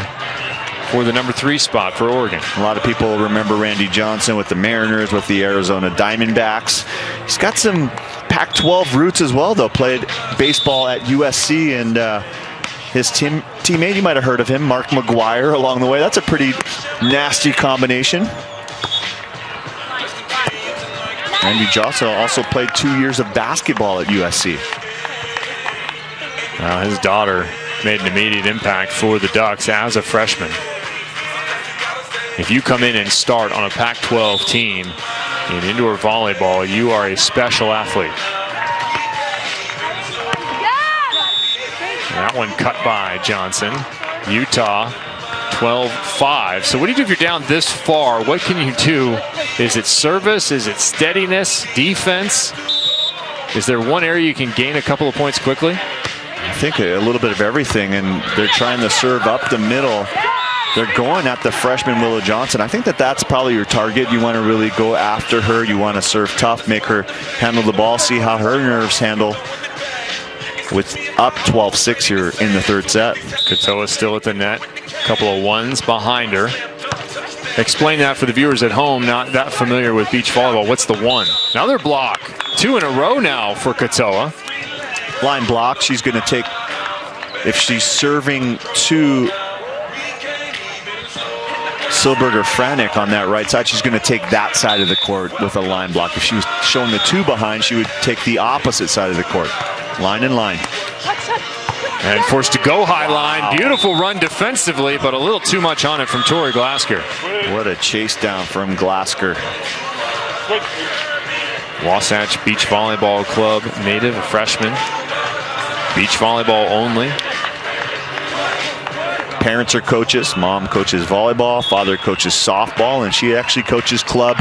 Speaker 1: for the number 3 spot for Oregon.
Speaker 2: A lot of people remember Randy Johnson with the Mariners, with the Arizona Diamondbacks. He's got some Pac-12 roots as well, though. Played baseball at USC, and his teammate, you might have heard of him, Mark McGuire, along the way. That's a pretty nasty combination. Randy Johnson also played 2 years of basketball at USC.
Speaker 1: Now his daughter made an immediate impact for the Ducks as a freshman. If you come in and start on a Pac-12 team in indoor volleyball, you are a special athlete. That one cut by Johnson. Utah 12-5. So what do you do if you're down this far? What can you do? Is it service? Is it steadiness? Defense? Is there one area you can gain a couple of points quickly?
Speaker 2: I think a little bit of everything, and they're trying to serve up the middle. They're going at the freshman Willow Johnson. I think that's probably your target. You want to really go after her. You want to serve tough, make her handle the ball, see how her nerves handle. With up 12-6 here in the third set.
Speaker 1: Katoa still at the net. A couple of ones behind her. Explain that for the viewers at home not that familiar with beach volleyball. What's the one? Another block. 2 in a row now for Katoa.
Speaker 2: Line block. She's going to take, if she's serving to Silberger Franek on that right side, she's going to take that side of the court with a line block. If she was showing the 2 behind, she would take the opposite side of the court. Line in line.
Speaker 1: And forced to go high line. Beautiful run defensively, but a little too much on it from Tori Glasker.
Speaker 2: What a chase down from Glasker.
Speaker 1: Wasatch Beach Volleyball Club native, a freshman. Beach volleyball only.
Speaker 2: Parents are coaches. Mom coaches volleyball. Father coaches softball. And she actually coaches club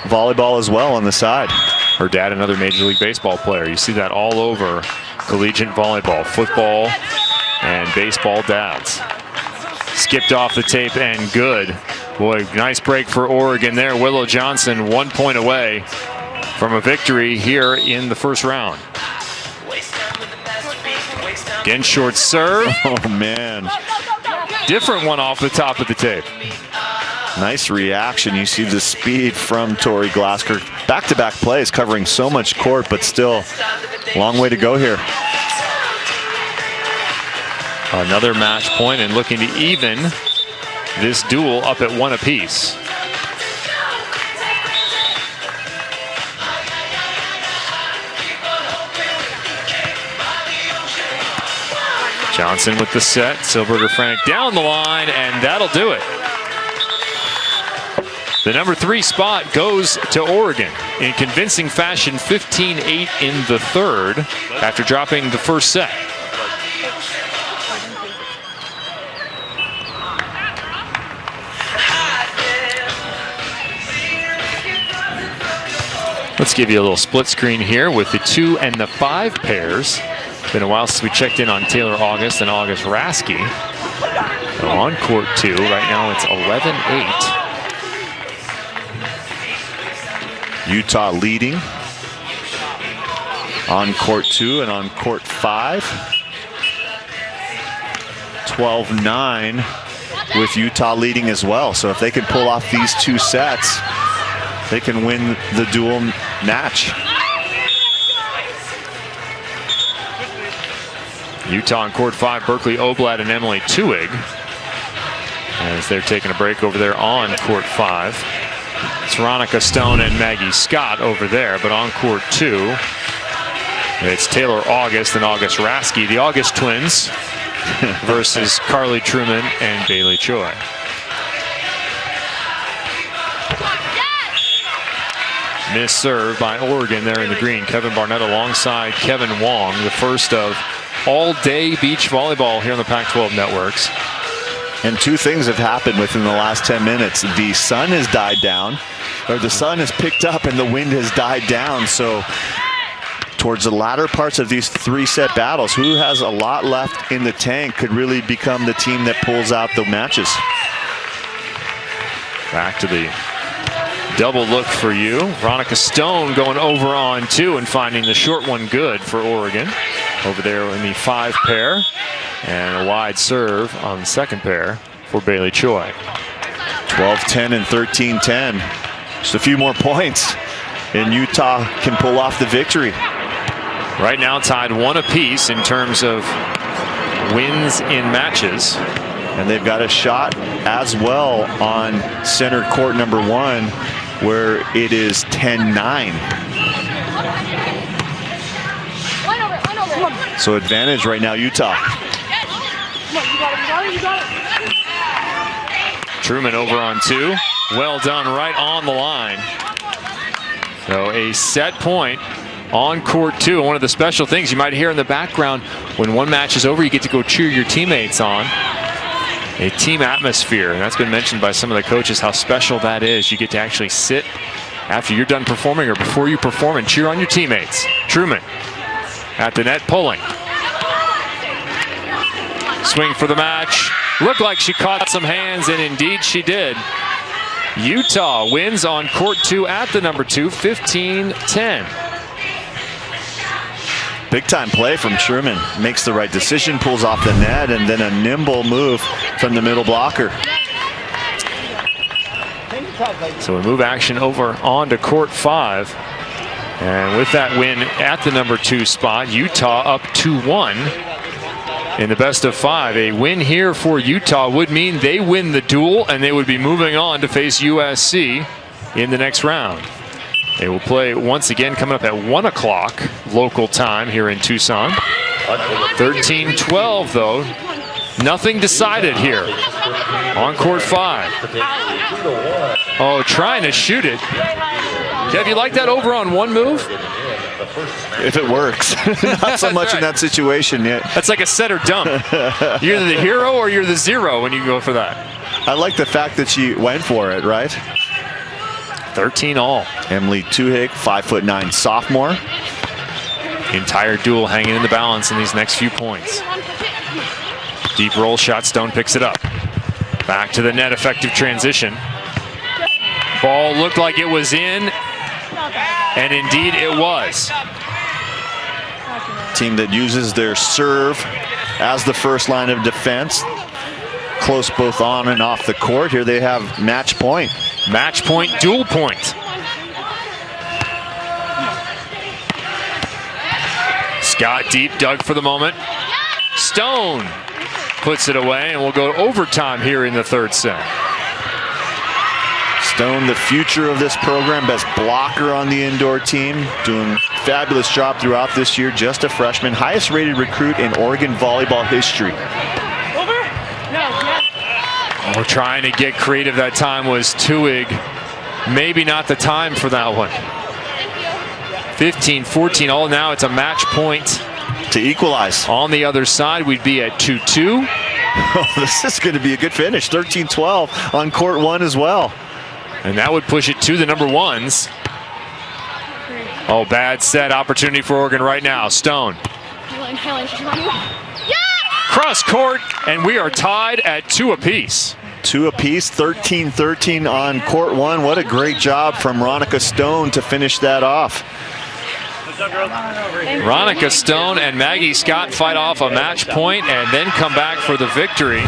Speaker 2: volleyball as well on the side.
Speaker 1: Her dad, another Major League Baseball player. You see that all over collegiate volleyball, football, and baseball dads. Skipped off the tape and good. Boy, nice break for Oregon there. Willow Johnson 1 point away from a victory here in the first round. Again, short serve.
Speaker 2: Oh, man.
Speaker 1: Different one off the top of the tape.
Speaker 2: Nice reaction. You see the speed from Tori Glasker. Back-to-back plays covering so much court, but still long way to go here.
Speaker 1: Another match point and looking to even this duel up at 1 apiece. Johnson with the set. Silberger Franek down the line, and that'll do it. The number 3 spot goes to Oregon in convincing fashion, 15-8 in the third after dropping the first set. Let's give you a little split screen here with the 2 and the 5 pairs. It's been a while since we checked in on Taylor August and August Rasky. So on court 2, right now it's 11-8.
Speaker 2: Utah leading on court 2 and on court 5. 12-9 with Utah leading as well. So if they can pull off these 2 sets, they can win the dual match.
Speaker 1: Utah on court 5, Berkeley Oblad and Emily Tuig, as they're taking a break over there on court 5. It's Veronica Stone and Maggie Scott over there, but on court 2, it's Taylor August and August Rasky, the August twins, versus Carly Truman and Bailey Choi. Missed serve by Oregon there in the green. Kevin Barnett alongside Kevin Wong, the first of all-day beach volleyball here on the Pac-12 networks.
Speaker 2: And 2 things have happened within the last 10 minutes. The sun has died down, or the sun has picked up and the wind has died down. So towards the latter parts of these 3-set battles, who has a lot left in the tank could really become the team that pulls out the matches.
Speaker 1: Back to the double look for you. Veronica Stone going over on 2 and finding the short one good for Oregon. Over there in the 5 pair. And a wide serve on the 2nd pair for Bailey Choi.
Speaker 2: 12-10 and 13-10. Just a few more points, and Utah can pull off the victory.
Speaker 1: Right now tied 1 apiece in terms of wins in matches.
Speaker 2: And they've got a shot as well on center court number 1, where it is 10-9. So advantage right now, Utah.
Speaker 1: Truman over on 2. Well done right on the line. So a set point on court 2. One of the special things you might hear in the background when one match is over, you get to go cheer your teammates on. a team atmosphere, and that's been mentioned by some of the coaches how special that is. You get to actually sit after you're done performing or before you perform and cheer on your teammates. Truman at the net pulling. Swing for the match. Looked like she caught some hands, and indeed she did. Utah wins on court 2 at the number 2, 15-10.
Speaker 2: Big time play from Truman. Makes the right decision, pulls off the net, and then a nimble move from the middle blocker.
Speaker 1: So we move action over onto court 5. And with that win at the number 2 spot, Utah up 2-1 in the best of 5. A win here for Utah would mean they win the duel, and they would be moving on to face USC in the next round. They will play once again coming up at 1 o'clock local time here in Tucson. 13-12 though. Nothing decided here on court 5. Oh, trying to shoot it. Kev, you like that over on 1 move?
Speaker 2: If it works. Not so much in that situation yet.
Speaker 1: That's like a set or dump. You're either the hero or you're the zero when you go for that.
Speaker 2: I like the fact that she went for it, right?
Speaker 1: 13 all.
Speaker 2: Emily Tuhig, 5'9" sophomore.
Speaker 1: Entire duel hanging in the balance in these next few points. Deep roll shot, Stone picks it up. Back to the net, effective transition. Ball looked like it was in, and indeed it was.
Speaker 2: Team that uses their serve as the first line of defense. Close both on and off the court. Here they have match point.
Speaker 1: Match point, dual point. Scott deep, dug for the moment. Stone puts it away, and we'll go to overtime here in the 3rd set.
Speaker 2: Stone, the future of this program, best blocker on the indoor team, doing fabulous job throughout this year. Just a freshman, highest rated recruit in Oregon volleyball history.
Speaker 1: We're trying to get creative. That time was Tuhig. Maybe not the time for that one. 15-14 all. Now it's a match point
Speaker 2: to equalize.
Speaker 1: On the other side, we'd be at 2-2.
Speaker 2: Oh, this is going to be a good finish. 13-12 on court 1 as well.
Speaker 1: And that would push it to the number 1s. Oh, bad set. Opportunity for Oregon right now. Stone. Cross court, and we are tied at 2 apiece.
Speaker 2: 2 apiece, 13-13 on court 1. What a great job from Ronica Stone to finish that off.
Speaker 1: Ronica Stone and Maggie Scott fight off a match point and then come back for the victory.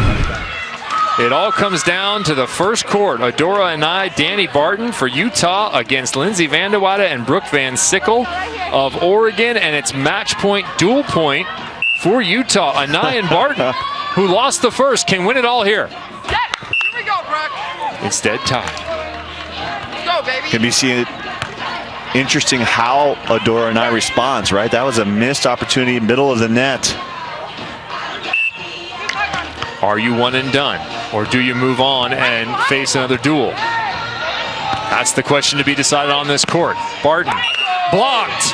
Speaker 1: It all comes down to the first court. Adora and Danny Barton for Utah against Lindsay Vandewaide and Brooke Van Sickle of Oregon, and it's match point, dual point for Utah. Anai and Barton, who lost the first, can win it all here.
Speaker 6: Here we go, Brooke.
Speaker 1: Instead, tied.
Speaker 6: Go, baby.
Speaker 2: Can be seen interesting how Adora and I responds, right? That was a missed opportunity, middle of the net.
Speaker 1: Are you one and done, or do you move on and face another duel? That's the question to be decided on this court. Barton blocked.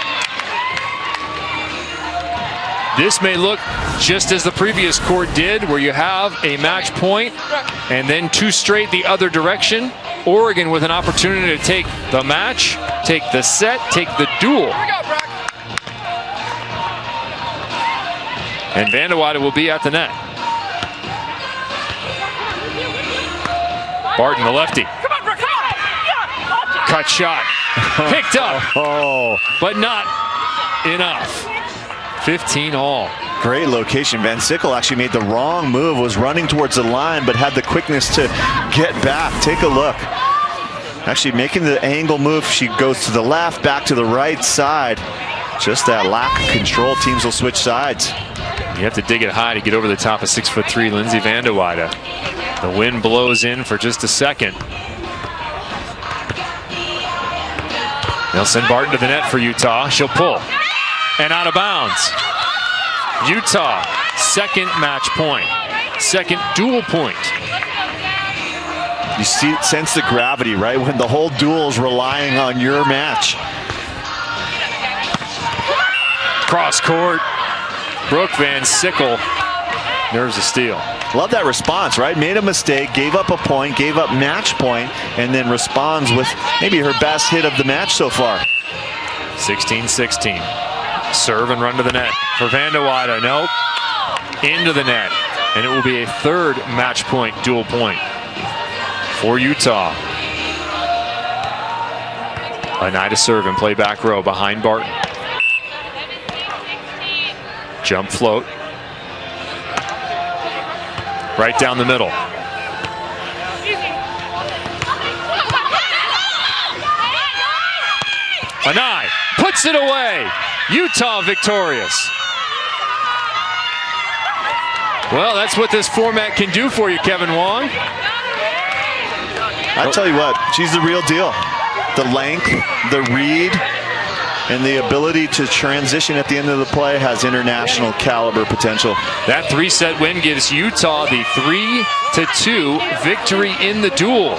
Speaker 1: This may look just as the previous court did, where you have a match point and then 2 straight the other direction. Oregon with an opportunity to take the match, take the set, take the duel. And Vandewaide will be at the net. Barton, the lefty. Cut shot. Picked up. But not enough. 15 all.
Speaker 2: Great location. Van Sickle actually made the wrong move, was running towards the line, but had the quickness to get back. Take a look. Actually making the angle move. She goes to the left, back to the right side. Just that lack of control. Teams will switch sides.
Speaker 1: You have to dig it high to get over the top of 6'3" Lindsay Vandewaide. The wind blows in for just a second. They'll send Barton to the net for Utah. She'll pull. And out of bounds. Utah, second match point. Second dual point.
Speaker 2: You sense the gravity, right? When the whole duel is relying on your match.
Speaker 1: Cross court. Brooke Van Sickle nerves a steal.
Speaker 2: love that response, right? Made a mistake, gave up a point, gave up match point, and then responds with maybe her best hit of the match so far.
Speaker 1: 16-16. Serve and run to the net for Van de Weyde. Nope. Into the net. And it will be a third match point, dual point for Utah. Oneida serve and play back row behind Barton. Jump float. Right down the middle. Anai puts it away. Utah victorious. Well, that's what this format can do for you, Kevin Wong.
Speaker 2: I tell you what, she's the real deal. The length, the read, and the ability to transition at the end of the play has international caliber potential.
Speaker 1: That 3-set win gives Utah the 3-2 victory in the duel.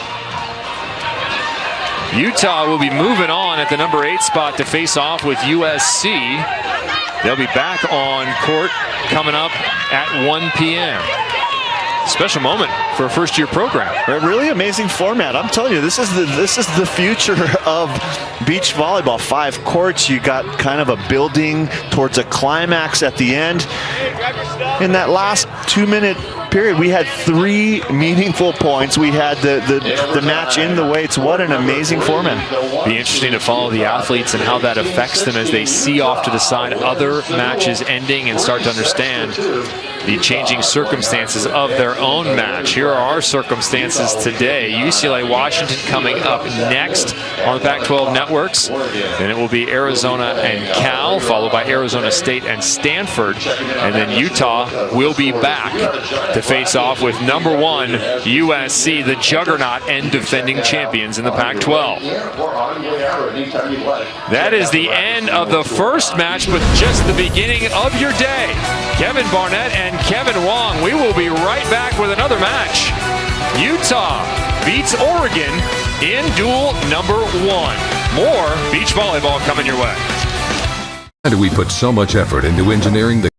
Speaker 1: Utah will be moving on at the number 8 spot to face off with USC. They'll be back on court coming up at 1 p.m. Special moment for a first-year program.
Speaker 2: A really amazing format. I'm telling you, this is the future of beach volleyball. 5 courts. You got kind of a building towards a climax at the end. In that last 2-minute period, we had 3 meaningful points. We had the match in the weights. What an amazing format.
Speaker 1: Be interesting to follow the athletes and how that affects them as they see off to the side other matches ending and start to understand the changing circumstances of their own match. Here are our circumstances today. UCLA Washington coming up next on the Pac-12 networks. Then it will be Arizona and Cal, followed by Arizona State and Stanford. And then Utah will be back to face off with number 1 USC, the juggernaut and defending champions in the Pac-12. That is the end of the first match, but just the beginning of your day. Kevin Barnett and Kevin Wong, we will be right back with another match. Utah beats Oregon in duel number 1. More beach volleyball coming your way.
Speaker 7: Why do we put so much effort into engineering the